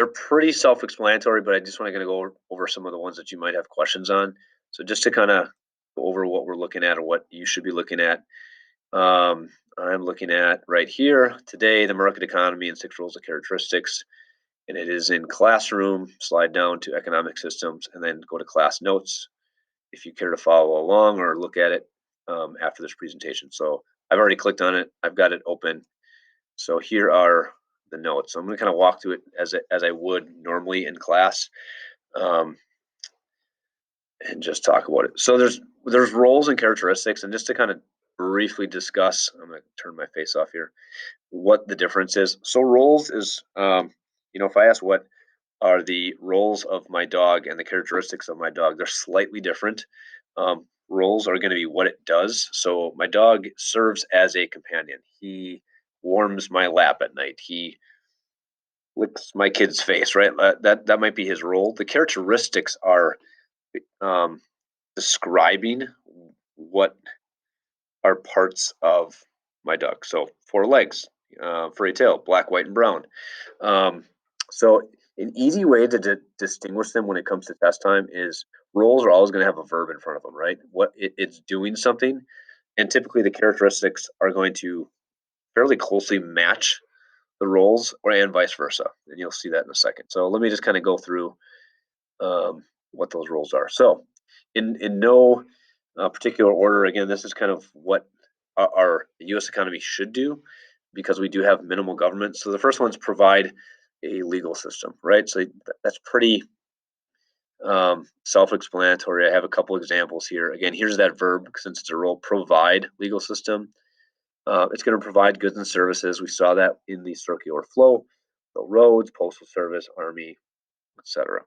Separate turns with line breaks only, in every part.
They're pretty self-explanatory, but I just want to kind of go over some of the ones that you might have questions on. So just to kind of go over what we're looking at or what you should be looking at. I'm looking at right here today the market economy and six rules of characteristics, and it is in classroom. Slide down to economic systems, and then go to class notes if you care to follow along or look at it after this presentation. So I've already clicked on it. I've got it open. So here are the notes. So I'm going to kind of walk through it as I would normally in class, um, and just talk about it. So there's roles and characteristics, and just to kind of briefly discuss, I'm going to turn my face off here, what the difference is. So roles is, if I ask what are the roles of my dog and the characteristics of my dog, they're slightly different. Roles are going to be what it does. So my dog serves as a companion. He warms my lap at night. He licks my kid's face, right? That might be his role. The characteristics are um, describing what are parts of my dog. So four legs, furry tail, black, white, and brown. Um, so an easy way to distinguish them when it comes to test time is roles are always going to have a verb in front of them, right? It's doing something, and typically the characteristics are going to fairly closely match the roles, or and vice versa. And you'll see that in a second. So let me just kind of go through what those roles are. So in no particular order, again, this is kind of what our U.S. economy should do because we do have minimal government. So the first one's provide a legal system, right? So that's pretty self-explanatory. I have a couple examples here. Again, here's that verb since it's a role: provide legal system. It's going to provide goods and services. We saw that in the circular flow: so roads, postal service, army, etc.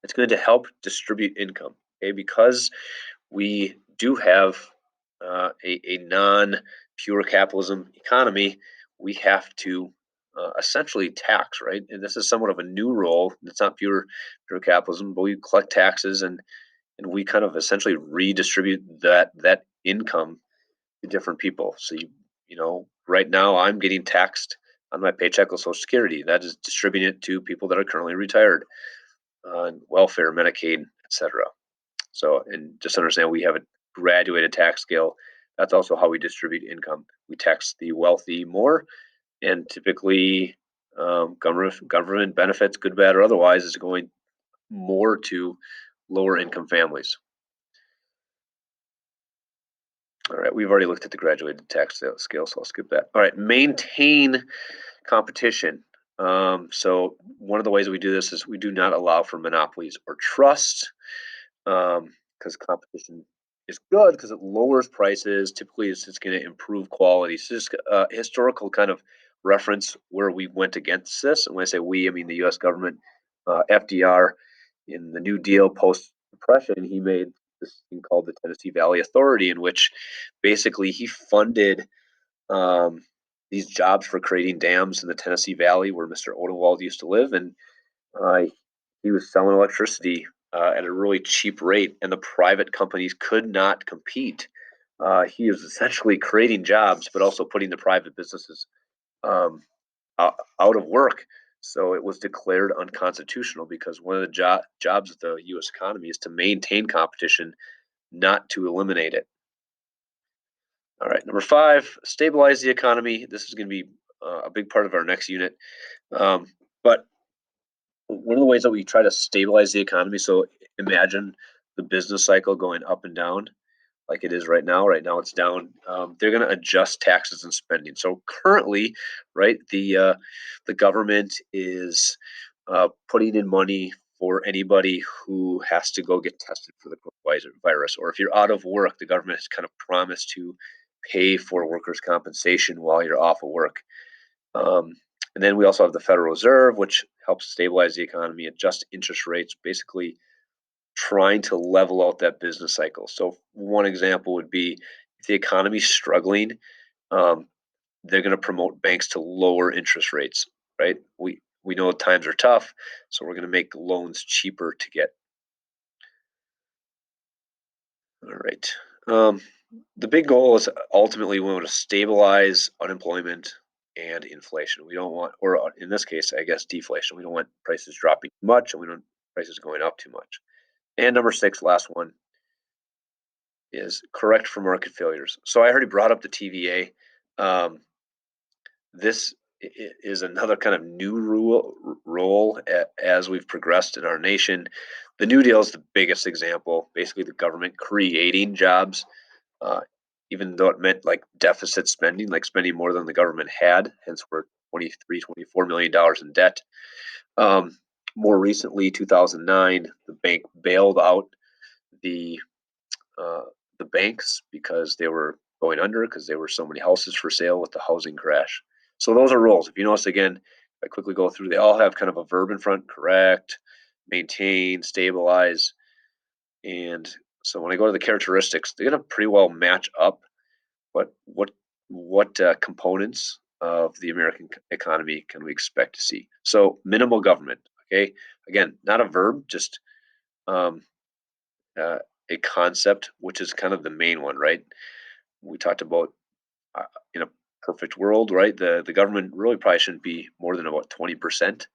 It's going to help distribute income. Okay, because we do have a non-pure capitalism economy, we have to essentially tax, right? And this is somewhat of a new role. It's not pure capitalism, but we collect taxes and we kind of essentially redistribute that income to different people. So right now I'm getting taxed on my paycheck with Social Security. That is distributing it to people that are currently retired on welfare, Medicaid, etc. So, and just understand we have a graduated tax scale. That's also how we distribute income. We tax the wealthy more, and typically, government benefits, good, bad, or otherwise, is going more to lower income families. All right, we've already looked at the graduated tax scale, so I'll skip that. All right, maintain competition. So one of the ways we do this is we do not allow for monopolies or trust, because competition is good because it lowers prices. Typically, it's going to improve quality. So just historical kind of reference where we went against this. And when I say we, I mean the U.S. government. FDR in the New Deal post-Depression, he made this thing called the Tennessee Valley Authority, in which basically he funded um, these jobs for creating dams in the Tennessee Valley where Mr. Odenwald used to live, and uh, he was selling electricity at a really cheap rate, and the private companies could not compete. He was essentially creating jobs, but also putting the private businesses um, out of work. So it was declared unconstitutional because one of the jobs of the U.S. economy is to maintain competition, not to eliminate it. All right, number 5, stabilize the economy. This is going to be a big part of our next unit. But one of the ways that we try to stabilize the economy, so imagine the business cycle going up and down like it is right now. Right now it's down. They're going to adjust taxes and spending. So currently, right, the government is putting in money for anybody who has to go get tested for the virus, or if you're out of work, the government has kind of promised to pay for workers' compensation while you're off of work. And then we also have the Federal Reserve, which helps stabilize the economy, adjust interest rates, basically trying to level out that business cycle. So one example would be if the economy's struggling, um, they're going to promote banks to lower interest rates, right? We know times are tough, so we're going to make loans cheaper to get. All right. The big goal is ultimately we want to stabilize unemployment, and inflation. We don't want, or in this case, I guess, deflation. We don't want prices dropping too much, and we don't want prices going up too much. And number six, last one, is correct for market failures. So I already brought up the TVA. Um, this is another kind of new role as we've progressed in our nation. The New Deal is the biggest example. Basically, the government creating jobs, uh, even though it meant like deficit spending, like spending more than the government had. Hence, we're 23, $24 million in debt. Um, More recently, 2009, the bank bailed out the uh, the banks because they were going under because there were so many houses for sale with the housing crash. So those are rules. If you notice again, I quickly go through, they all have kind of a verb in front: correct, maintain, stabilize. And so when I go to the characteristics, they're going to pretty well match up. But what components of the American economy can we expect to see? So minimal government. Okay, again, not a verb, just um, uh, a concept, which is kind of the main one, right? We talked about uh, in a perfect world, right? The government really probably shouldn't be more than about 20%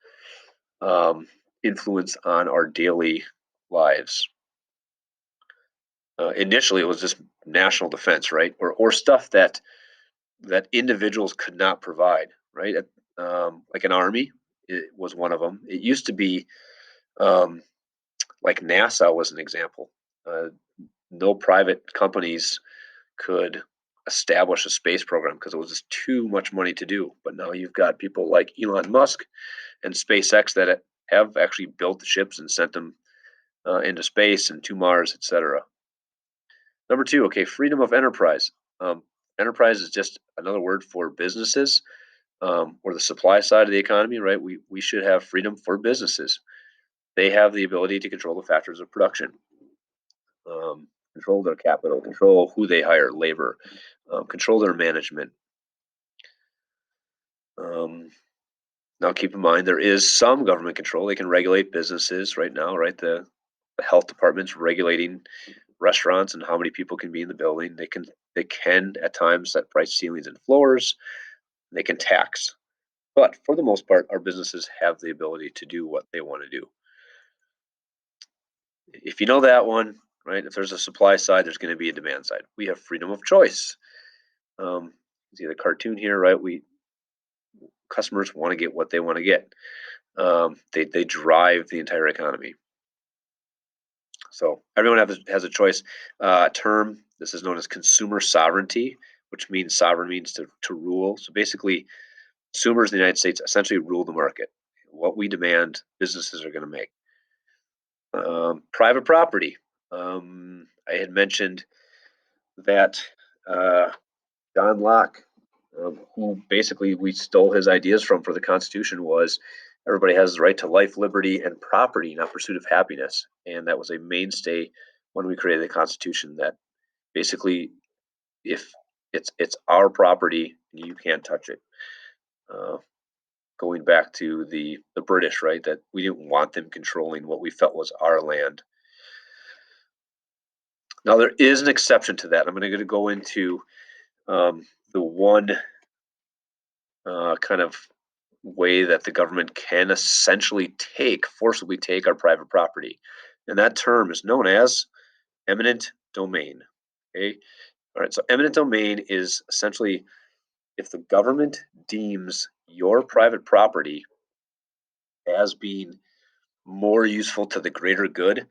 um, influence on our daily lives. Initially, it was just national defense, right, or stuff that individuals could not provide, right? Like an army, it was one of them. It used to be um, like NASA was an example. Uh, no private companies could establish a space program because it was just too much money to do. But now you've got people like Elon Musk and SpaceX that have actually built the ships and sent them into space and to Mars, etc. Number two, okay, freedom of enterprise. Um, Enterprise is just another word for businesses or the supply side of the economy, right? We should have freedom for businesses. They have the ability to control the factors of production, control their capital, control who they hire, labor, control their management. Um, Now, keep in mind there is some government control. They can regulate businesses right now, right? The health department's regulating restaurants and how many people can be in the building. They can at times set price ceilings and floors. They can tax, but for the most part, our businesses have the ability to do what they want to do. If you know that one, right? If there's a supply side, there's going to be a demand side. We have freedom of choice. See the cartoon here, right? We customers want to get what they want to get. They drive the entire economy. So everyone has a choice. Term, this is known as consumer sovereignty, which means sovereign means to rule. So basically, consumers in the United States essentially rule the market. What we demand, businesses are going to make. Private property. I had mentioned that uh, John Locke, who basically we stole his ideas from for the Constitution, was everybody has the right to life, liberty, and property, not pursuit of happiness. And that was a mainstay when we created the Constitution. That basically, if it's our property, you can't touch it. Uh, Going back to the British, right? That we didn't want them controlling what we felt was our land. Now there is an exception to that. I'm going to go into the one kind of way that the government can essentially forcibly take our private property. And that term is known as eminent domain. Okay. All right. So eminent domain is essentially if the government deems your private property as being more useful to the greater good,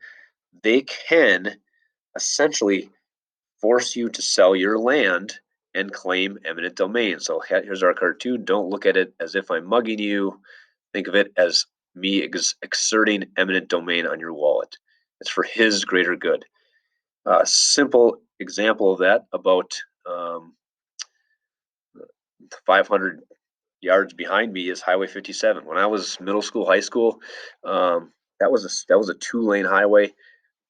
they can essentially force you to sell your land and claim eminent domain. So here's our cartoon. Don't look at it as if I'm mugging you. Think of it as me exerting eminent domain on your wallet. It's for his greater good. A simple example of that about 500 yards behind me is Highway 57. When I was middle school, high school, that was a 2-lane highway,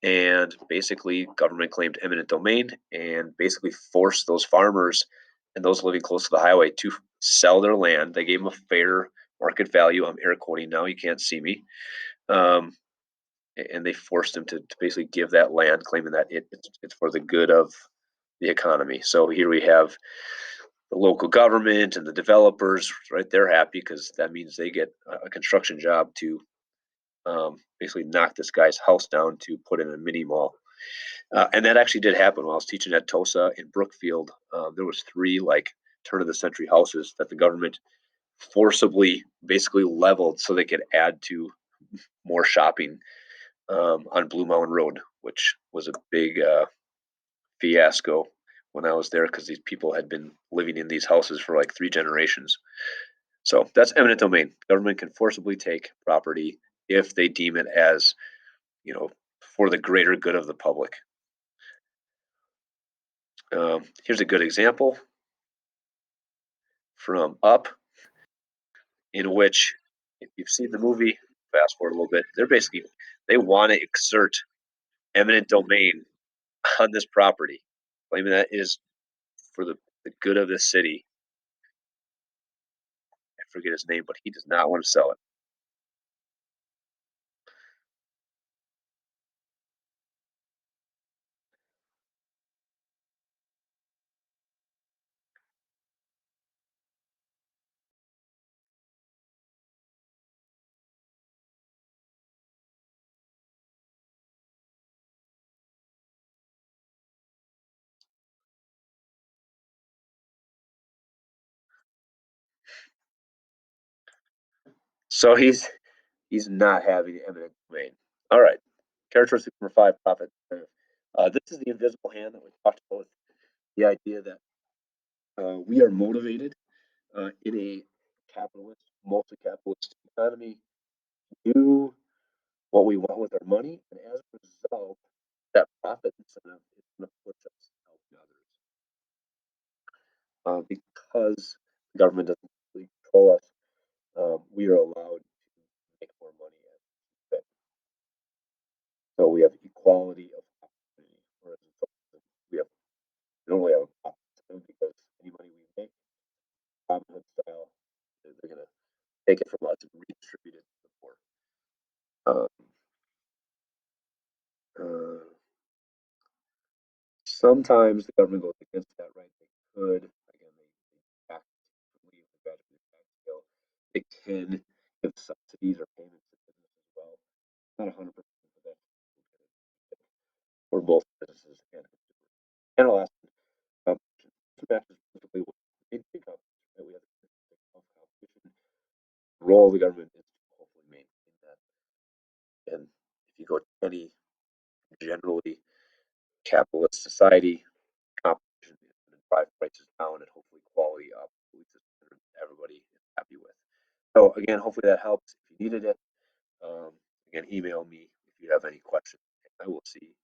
and basically government claimed eminent domain and basically forced those farmers and those living close to the highway to sell their land. They gave them a fair market value. I'm air quoting now, you can't see me. Um, and they forced them to basically give that land, claiming that it's for the good of the economy. So here we have the local government and the developers, right? They're happy because that means they get a construction job to basically knock this guy's house down to put in a mini mall. And that actually did happen while I was teaching at Tosa in Brookfield. There was three like turn of the century houses that the government forcibly basically leveled so they could add to more shopping on Blue Mountain Road, which was a big fiasco when I was there because these people had been living in these houses for like three generations. So that's eminent domain. Government can forcibly take property if they deem it as, you know, for the greater good of the public. Here's a good example from Up, in which, if you've seen the movie, fast forward a little bit, they want to exert eminent domain on this property, claiming that is for the good of this city. I forget his name, but he does not want to sell it. So he's not having eminent domain. All right. Characteristic number five, profit. This is the invisible hand that we talked about. The idea that we are motivated in a capitalist, multi-capitalist economy to do what we want with our money, and as a result, that profit incentive is going to push us helping others. Because the government doesn't really control us, we are allowed to make more money as we fit. So we have equality of opportunity, whereas we have we don't really have opportunity because any money we make, Robin Hood style, they're going to take it from us and redistribute it to the poor. Um, uh, Sometimes the government goes against that, right? They could, again, they act differently with the graduated tax bill. They can give subsidies or payments to business as well. Not 100%, but that's for both businesses and consumers. And I'll ask competition. This matches perfectly with big competition, right? We have the competition. The role of the government is to hopefully maintain that. And if you go to any generally capitalist society, competition is going to drive prices down and hopefully quality up, at least everybody is happy with. So again, hopefully that helps. If you needed it, again, email me if you have any questions. I will see